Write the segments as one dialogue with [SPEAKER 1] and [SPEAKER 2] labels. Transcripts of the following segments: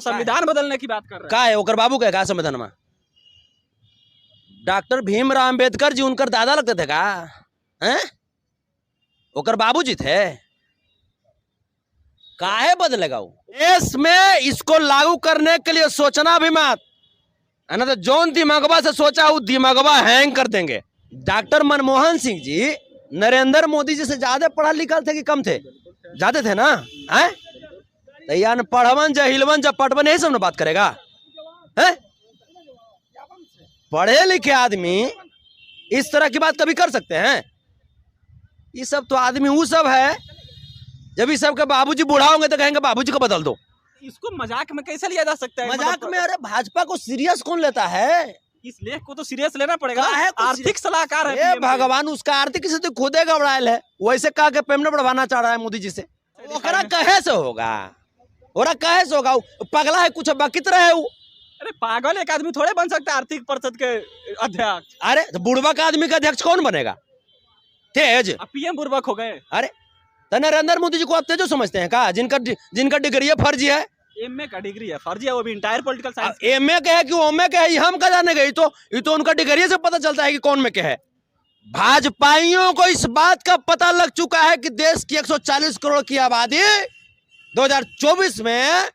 [SPEAKER 1] संविधान बदलने की बात कर रहे हैं।
[SPEAKER 2] का है ओकर बाबू का संविधान में? डॉक्टर भीमराव अंबेडकर जी उनकर दादा लगते थे का? हैं? ओकर बाबूजी थे? काहे बदलेगा वो? देश में इसको लागू करने के लिए सोचना भी मत, है ना? तो जौन दिमागवा से सोचा वो दिमागवा हैंग कर देंगे। डॉक्टर मनमोहन सिंह जी नरेंद्र मोदी जी से ज्यादा पढ़ा लिखा थे कि कम थे? ज्यादा थे ना? है तो यान पढ़वन जहिलवन जब पटवन यही सब ना बात करेगा है? पढ़े लिखे आदमी इस तरह की बात कभी कर सकते हैं? ये सब तो आदमी वो सब है जब इस सब के बाबूजी बूढ़ा होंगे तो कहेंगे बाबूजी को बदल दो।
[SPEAKER 1] इसको मजाक में कैसे लिया जा सकता है?
[SPEAKER 2] मजाक में? अरे भाजपा को सीरियस कौन लेता है?
[SPEAKER 1] इस लेख को तो सीरियस लेना पड़ेगा।
[SPEAKER 2] आर्थिक
[SPEAKER 1] आर्थिक सलाहकार है
[SPEAKER 2] ये भगवान, उसका आर्थिक से तो खुद घबरायल है। वैसे कहा के पेमेंट बढ़वाना चाह रहा है मोदी जी से। ओकरा कहे से होगा? ओरा कहे से होगा? पगला है कुछ बाकी तरह है वो।
[SPEAKER 1] अरे पागल एक आदमी थोड़े बन सकता है आर्थिक परिषद के अध्यक्ष।
[SPEAKER 2] अरे तो बुढ़वा का आदमी का अध्यक्ष कौन बनेगा? तेज
[SPEAKER 1] पीएम बुर्बक हो गए।
[SPEAKER 2] अरे तो नरेंद्र मोदी जी को आप तेजो समझते हैं का? जिनका डिग्री है फर्जी है,
[SPEAKER 1] एमए का डिग्री है फर्जी है, वो भी इंटायर पॉलिटिकल साइंस।
[SPEAKER 2] एमए का है कि ओमे का है हम का जाने गए? तो उनका डिग्री से पता चलता है कि कौन में क्या है। भाजपाइयों को इस बात का पता लग चुका है कि देश की 140 करोड़ की आबादी 2024 में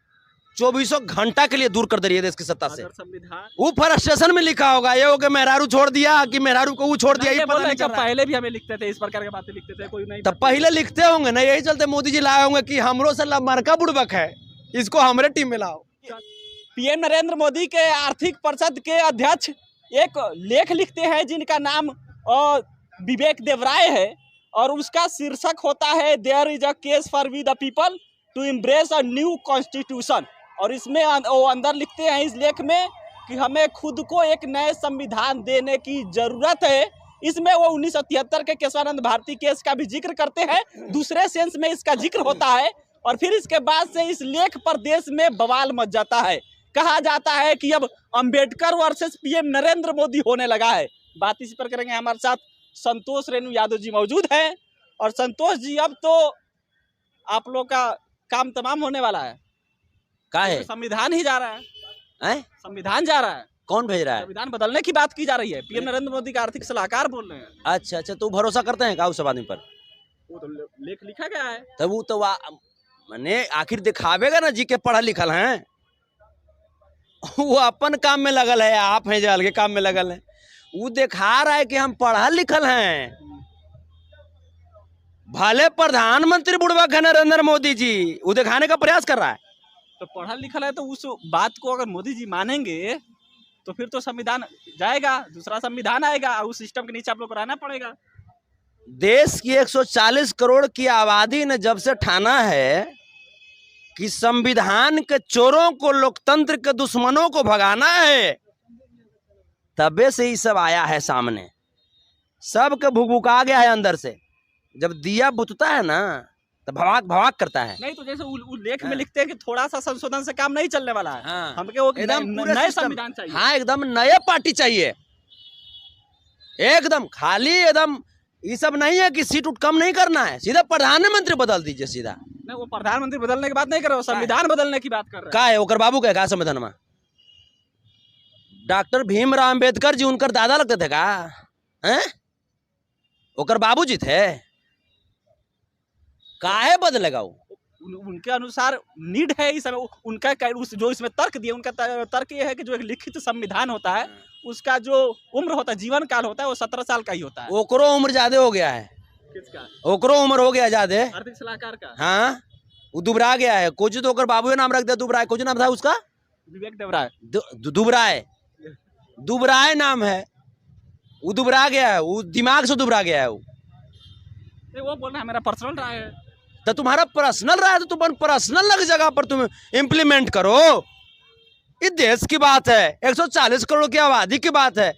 [SPEAKER 2] 24 घंटा के लिए दूर कर दे रही है देश की सत्ता से।
[SPEAKER 1] संविधान
[SPEAKER 2] वो फ्रस्ट्रेशन में लिखा होगा ये हो कि मेहरारू छोड़ दिया कि मेहरारू को वो छोड़ दिया, ये पता नहीं चल रहा है।
[SPEAKER 1] पहले भी हमें लिखते थे इस प्रकार की बातें लिखते थे, कोई नहीं
[SPEAKER 2] तब पहले लिखते होंगे ना, यही चलते मोदी जी लाए होंगे कि हमरो से मरका बुड़बक है, इसको हमारे टीम में लाओ।
[SPEAKER 1] पीएम नरेंद्र मोदी के आर्थिक परिषद के अध्यक्ष एक लेख लिखते हैं जिनका नाम विवेक देवराय है और उसका शीर्षक होता है there is a case for we the people to embrace a new constitution. और इसमें वो अंदर लिखते हैं इस लेख में कि हमें खुद को एक नए संविधान देने की जरूरत है। इसमें वो 1973 के केशवानंद भारती केस का भी जिक्र करते हैं, दूसरे सेंस में इसका जिक्र होता है। और फिर इसके बाद से इस लेख पर देश में बवाल मच जाता है। कहा जाता है कि अब अंबेडकर वर्सेस पीएम नरेंद्र मोदी होने लगा है। बात इसी पर करेंगे। हमारे साथ संतोष रेणु यादव जी मौजूद हैं। और संतोष जी, अब तो आप लोग का काम तमाम होने वाला है।
[SPEAKER 2] का है?
[SPEAKER 1] संविधान ही जा रहा है। संविधान जा रहा है।
[SPEAKER 2] कौन भेज रहा है?
[SPEAKER 1] संविधान बदलने की बात की जा रही है। पीएम नरेंद्र मोदी का आर्थिक सलाहकार बोल रहे हैं।
[SPEAKER 2] अच्छा, तो भरोसा करते हैं का उस आदमी पर?
[SPEAKER 1] वो तो लेख लिखा गया है।
[SPEAKER 2] तब वो तो मैंने आखिर दिखावेगा ना जी के पढ़ा लिखल हैं। वो अपन काम में लगल है, आप हैं जो अलग काम में लगल है। वो दिखा रहा है कि हम पढ़ा लिखल हैं। भले प्रधानमंत्री बुड़बक है नरेंद्र मोदी जी, वो दिखाने का प्रयास कर रहा है।
[SPEAKER 1] तो पढ़ा लिखल है तो उस बात को अगर मोदी जी मानेंगे तो फिर तो संविधान जाएगा, दूसरा संविधान आएगा, उस सिस्टम के नीचे आप लोग को रहना पड़ेगा।
[SPEAKER 2] देश की 140 करोड़ की आबादी ने जब से ठाना है कि संविधान के चोरों को, लोकतंत्र के दुश्मनों को भगाना है, तबे से ही सब आया है सामने। सबके भुकभुका गया है अंदर से। जब दिया बुझता है ना तो भवाक भवाक करता है।
[SPEAKER 1] नहीं तो जैसे वो लेख में लिखते हैं कि थोड़ा सा संशोधन से काम नहीं चलने वाला है।
[SPEAKER 2] हाँ।
[SPEAKER 1] हमके वो
[SPEAKER 2] एकदम
[SPEAKER 1] नए संविधान चाहिए।
[SPEAKER 2] हाँ, एकदम नए पार्टी चाहिए। एकदम खाली एकदम ये सब नहीं है कि सीट उठ कम नहीं करना है, सीधा प्रधानमंत्री बदल दीजिए सीधा।
[SPEAKER 1] नहीं, वो प्रधानमंत्री बदलने की बात नहीं कर रहे हो, संविधान बदलने की बात कर रहे हैं।
[SPEAKER 2] का है ओकर बाबू का संविधान में? डॉक्टर भीमराव अंबेडकर जी उनकर दादा लगते थे का? हैं? ओकर बाबूजी थे? काहे बदलेगा वो?
[SPEAKER 1] उनके अनुसार नीड है इस समय। उनका जो इसमें तर्क दिया, उनका तर्क ये है कि जो एक लिखित संविधान होता है उसका जो उम्र होता है, जीवन काल होता है, वो 17 साल का ही होता है।
[SPEAKER 2] ओकरो उम्र ज्यादा हो गया है।
[SPEAKER 1] किसका?
[SPEAKER 2] ओकरो उम्र हो गया ज्यादा,
[SPEAKER 1] आर्थिक सलाहकार का।
[SPEAKER 2] हाँ, वो दुबरा गया है। कुछ तो ओकर बाबू नाम रख दिया दुबराए। कुछ नाम था उसका?
[SPEAKER 1] विवेक देवराय।
[SPEAKER 2] दुबराए, दुबराए नाम है। वो दुबरा गया है, वो दिमाग से दुबरा गया है।
[SPEAKER 1] वो बोल रहा है मेरा पर्सनल राय है।
[SPEAKER 2] तो तुम्हारा पर्सनल राय है तो तुम पर्सनल लग जगह पर तुम इम्प्लीमेंट करो। ये देश की बात है, 140 करोड़ की आबादी की बात है।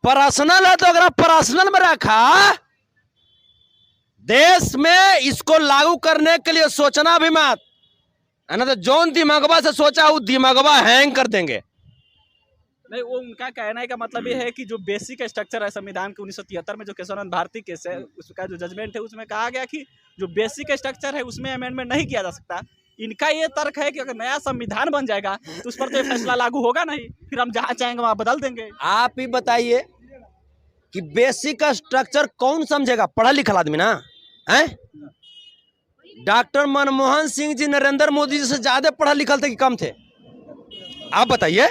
[SPEAKER 2] पर्सनल है तो अगर आप पर्सनल में रखा, देश में इसको लागू करने के लिए सोचना भी मत, है ना? तो जौन दिमागवा से सोचा वो दिमागवा हैंग कर देंगे।
[SPEAKER 1] नहीं, वो उनका कहने का मतलब ये है कि जो बेसिक स्ट्रक्चर है संविधान के 1973 में जो केशवानंद भारती केस है उसका जो जजमेंट है उसमें कहा गया कि जो बेसिक स्ट्रक्चर है उसमें अमेंडमेंट नहीं किया जा सकता। इनका ये तर्क है कि अगर नया संविधान बन जाएगा तो उस पर तो ये फैसला लागू होगा नहीं, फिर हम जहाँ चाहेंगे वहां बदल देंगे।
[SPEAKER 2] आप ही बताइए कि बेसिक स्ट्रक्चर कौन समझेगा? पढ़ा लिखा आदमी ना है। डॉक्टर मनमोहन सिंह जी नरेंद्र मोदी जी से ज्यादा पढ़ा लिखा थे कि कम थे? आप बताइए।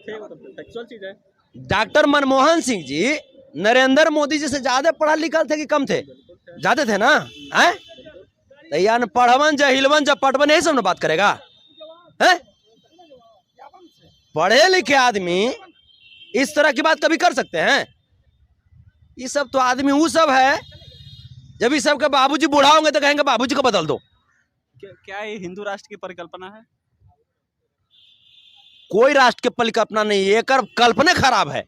[SPEAKER 1] फैक्चुअल चीज है।
[SPEAKER 2] डॉक्टर मनमोहन सिंह जी नरेंद्र मोदी जी से ज्यादा पढ़ा लिखा थे कि कम थे? ज्यादा थे ना है। तो ये अनपढ़वन जहिलवन जपटवन यही सब ना बात करेगा है? पढ़े लिखे आदमी इस तरह की बात कभी कर सकते हैं? ये सब तो आदमी वो सब है, जब इस सब के बाबूजी बूढ़ा होंगे तो कहेंगे बाबूजी को बदल दो।
[SPEAKER 1] क्या ये हिंदू राष्ट्र की परिकल्पना है?
[SPEAKER 2] कोई राष्ट्र की परिकल्पना नहीं है, एक कल्पना खराब है,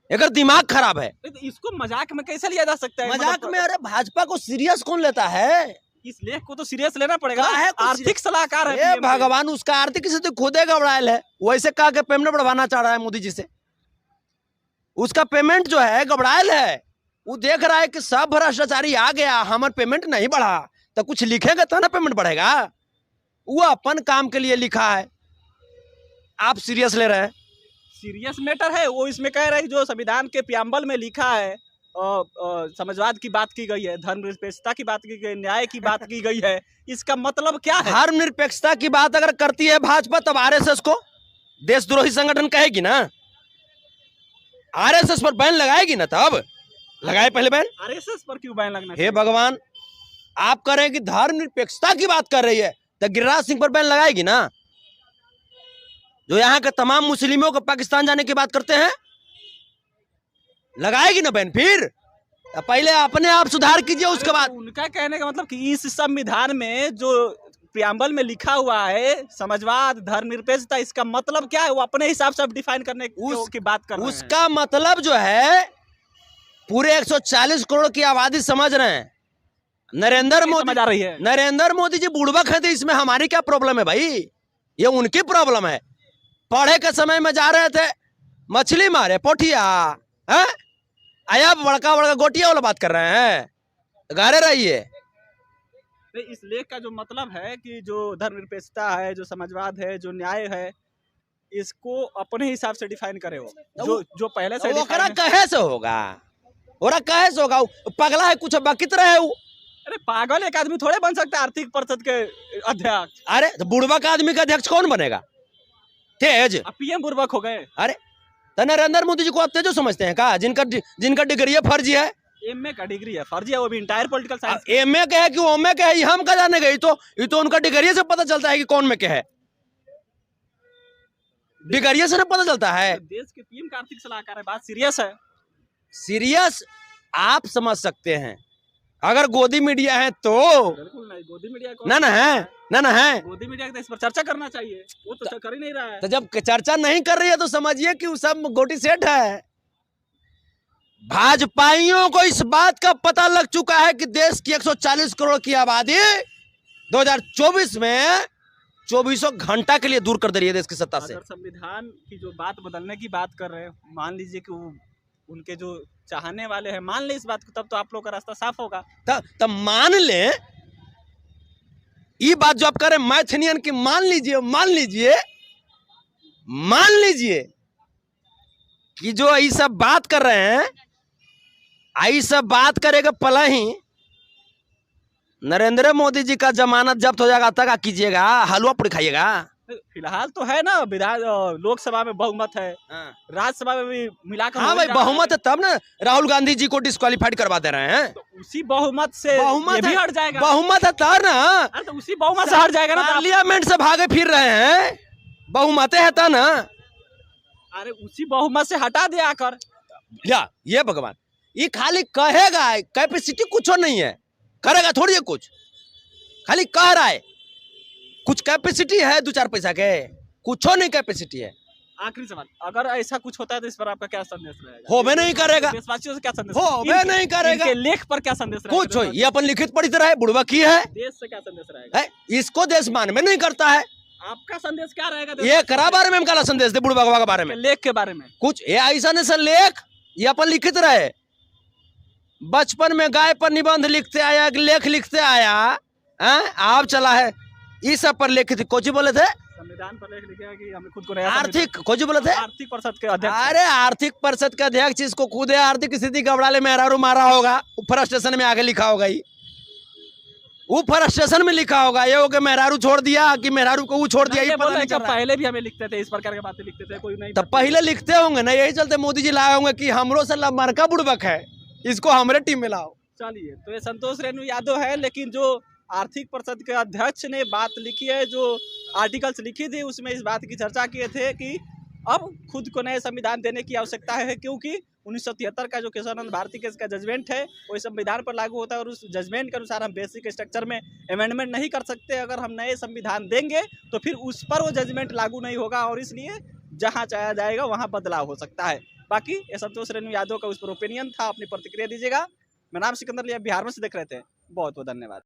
[SPEAKER 2] एक दिमाग खराब है।
[SPEAKER 1] तो इसको मजाक में कैसे लिया जा सकता है?
[SPEAKER 2] मजाक में? अरे भाजपा को सीरियस कौन लेता है?
[SPEAKER 1] इस लेख को तो सीरियस लेना पड़ेगा।
[SPEAKER 2] है
[SPEAKER 1] आर्थिक सलाहकार है
[SPEAKER 2] भगवान, उसका आर्थिक से तो खुद घबरायल है। वैसे कहा कि पेमेंट बढ़वाना चाह रहा है मोदी जी से, उसका पेमेंट जो है घबरायल है। वो देख रहा है कि सब भ्रष्टाचारी आ गया, हमारा पेमेंट नहीं बढ़ा, तो कुछ लिखेगा तो ना पेमेंट बढ़ेगा। वो अपन काम के लिए लिखा है, आप सीरियस ले रहे हैं?
[SPEAKER 1] सीरियस मैटर है वो। इसमें कह रहे हैं जो संविधान के प्रियम्बल में लिखा है, समाजवाद की बात की गई है, धर्मनिरपेक्षता की बात की गई, न्याय की बात की गई है, इसका मतलब क्या है?
[SPEAKER 2] धर्मनिरपेक्षता की बात अगर करती है भाजपा, तब आरएसएस को देशद्रोही संगठन कहेगी ना, आरएसएस पर बैन लगाएगी ना, तब लगाए पहले बैन।
[SPEAKER 1] आरएसएस पर क्यों बैन लगना?
[SPEAKER 2] हे भगवान, आप कह रहे हैं कि धर्मनिरपेक्षता की बात कर रही है, तो गिरिराज सिंह पर बैन लगाएगी ना, जो यहाँ के तमाम मुस्लिमों को पाकिस्तान जाने की बात करते हैं, लगाएगी ना बैन। फिर पहले अपने आप सुधार कीजिए, उसके बाद।
[SPEAKER 1] उनका कहने का मतलब कि इस संविधान में जो प्रियम्बल में लिखा हुआ है समाजवाद, धर्मनिरपेक्षता, इसका मतलब क्या है? वो अपने हिसाब से डिफाइन करने की बात कर रहे हैं।
[SPEAKER 2] उसका मतलब जो है पूरे 140 करोड़ की आबादी समझ रहे हैं। नरेंद्र मोदी
[SPEAKER 1] समझ आ रही है।
[SPEAKER 2] नरेंद्र मोदी जी बुड़बक है, तो इसमें हमारी क्या प्रॉब्लम है भाई? ये उनकी प्रॉब्लम है। पढ़े के समय में जा रहे थे, मछली मारे पोठिया है, आया बड़का बड़का गोटिया वाला बात कर रहे हैं। गारे रहिए।
[SPEAKER 1] इस लेख का जो मतलब है कि जो धर्मनिरपेक्षता है, जो समाजवाद है, जो न्याय है, इसको अपने हिसाब से डिफाइन करे वो जो पहले से
[SPEAKER 2] कहे से होगा, और कहे से होगा? पगला है कुछ बकित रहे वो।
[SPEAKER 1] अरे पागल एक आदमी थोड़े बन सकता है आर्थिक परिषद के अध्यक्ष।
[SPEAKER 2] अरे तो बुड़बक आदमी का अध्यक्ष कौन बनेगा? तेज
[SPEAKER 1] पीएम बुड़बक हो गए।
[SPEAKER 2] अरे तो नरेंद्र मोदी जी को आप तेज समझते हैं का? जिनका डिग्री फर्जी है,
[SPEAKER 1] एमए का डिग्री है फर्जी है, वो भी इंटायर पॉलिटिकल साइंस।
[SPEAKER 2] एमए का है कि ओमे का है, ये हम का जाने गई? तो उनका डिग्री से पता चलता है कि कौन में क्या है, डिग्री से ना पता चलता है।
[SPEAKER 1] देश के पीएम का आर्थिक सलाहकार है, बात सीरियस है।
[SPEAKER 2] सीरियस आप समझ सकते हैं, अगर गोदी मीडिया है तो।
[SPEAKER 1] बिल्कुल नहीं, गोदी मीडिया को
[SPEAKER 2] ना है, ना है।
[SPEAKER 1] गोदी मीडिया को इस पर चर्चा करना चाहिए, वो तो कर ही नहीं रहा है।
[SPEAKER 2] तो जब चर्चा नहीं कर रही है तो समझिए कि सब गोटी सेट है। भाजपाइयों को इस बात का पता लग चुका है कि देश की 140 करोड़ की आबादी 2024 में 24 घंटा के लिए दूर कर दे रही है देश की सत्ता से।
[SPEAKER 1] अगर संविधान की जो बात बदलने की बात कर रहे हैं, मान लीजिए कि वो उनके जो चाहने वाले हैं मान ले इस बात को, तब तो आप लोग का रास्ता साफ होगा।
[SPEAKER 2] तब मान ले ये बात जो आप कह रहे हैं मैथनियन की, मान लीजिए कि जो ये सब बात कर रहे हैं, आई सब बात करेगा पला ही नरेंद्र मोदी जी का जमानत जब्त हो जाएगा, तक कीजिएगा, हलवा पूरी खाइएगा।
[SPEAKER 1] फिलहाल तो है ना, विधान लोकसभा में बहुमत है, राज्यसभा में भी मिलाकर।
[SPEAKER 2] हाँ भाई बहुमत है, तब ना राहुल गांधी जी को डिस्क्वालीफाइड करवा दे रहे हैं।
[SPEAKER 1] तो उसी बहुमत से ये भी हट जाएगा।
[SPEAKER 2] बहुमत है तब ना,
[SPEAKER 1] तो उसी बहुमत से हट जाएगा ना।
[SPEAKER 2] पार्लियामेंट से भागे फिर रहे हैं, बहुमत है तब ना।
[SPEAKER 1] अरे उसी बहुमत से हटा दिया कर।
[SPEAKER 2] ये भगवान, ये खाली कहेगा, कैपेसिटी कुछ नहीं है, करेगा थोड़ी है कुछ, खाली कह रहा है। कुछ कैपेसिटी है 2-4 पैसा के? कुछ नहीं कैपेसिटी है।
[SPEAKER 1] आखिरी सवाल, अगर ऐसा कुछ होता है तो इस पर आपका क्या संदेश रहेगा?
[SPEAKER 2] होबे नहीं करेगा,
[SPEAKER 1] देशवासियों से क्या संदेश?
[SPEAKER 2] होबे नहीं करेगा।
[SPEAKER 1] इनके लेख पर क्या संदेश रहेगा?
[SPEAKER 2] कुछ हो, ये अपन लिखित पढ़ी तरह है, बुड़वा की है।
[SPEAKER 1] देश से क्या संदेश रहेगा?
[SPEAKER 2] इसको देश मान में नहीं करता है।
[SPEAKER 1] आपका संदेश क्या रहेगा?
[SPEAKER 2] ये करा बारे में हम काला संदेश दे, बुड़वा के बारे में,
[SPEAKER 1] लेख के बारे में
[SPEAKER 2] कुछ ये ऐसा नहीं सर। लेख ये अपन लिखित रहे, बचपन में गाय पर निबंध लिखते आया, लेख लिखते आया, आप चला है, इस सब पर लिखित कोची बोले थे,
[SPEAKER 1] संविधान पर लेख लिखे हैं कि हमें खुद को नया
[SPEAKER 2] आर्थिक कोची बोले थे,
[SPEAKER 1] आर्थिक परिषद के अध्यक्ष।
[SPEAKER 2] अरे आर्थिक परिषद का अध्यक्ष इसको खुद है आर्थिक स्थिति गड़बड़ाले मेहरारू मारा होगा, ऊपर स्टेशन में आगे लिखा होगा, ही ऊपर स्टेशन में लिखा होगा ये हो कि मेहरारू छोड़ दिया कि मेहरारू को वो छोड़ दिया, ये पता नहीं चल रहा है।
[SPEAKER 1] पहले भी हमें लिखते थे, इस प्रकार की बातें लिखते थे, कोई नहीं
[SPEAKER 2] तब पहले लिखते होंगे ना, यही चलते मोदी जी लाए होंगे कि हमरो से मरका बुड़बक है, इसको हमारे टीम में लाओ।
[SPEAKER 1] चलिए, तो ये संतोष रेणु यादव है, लेकिन जो आर्थिक परिषद के अध्यक्ष ने बात लिखी है, जो आर्टिकल्स लिखी थी, उसमें इस बात की चर्चा किए थे कि अब खुद को नए संविधान देने की आवश्यकता है, क्योंकि 1973 का जो केशवानंद भारती केस का जजमेंट है वो इस संविधान पर लागू होता है, और उस जजमेंट के अनुसार हम बेसिक स्ट्रक्चर में अमेंडमेंट नहीं कर सकते। अगर हम नए संविधान देंगे तो फिर उस पर वो जजमेंट लागू नहीं होगा, और इसलिए जहाँ चाहा जाएगा वहाँ बदलाव हो सकता है। बाकी ये संतोष रेणु यादव का उस पर ओपिनियन था, अपनी प्रतिक्रिया दीजिएगा। मैं नाम सिकंदर लिया, बिहार में से देख रहे थे। बहुत बहुत धन्यवाद।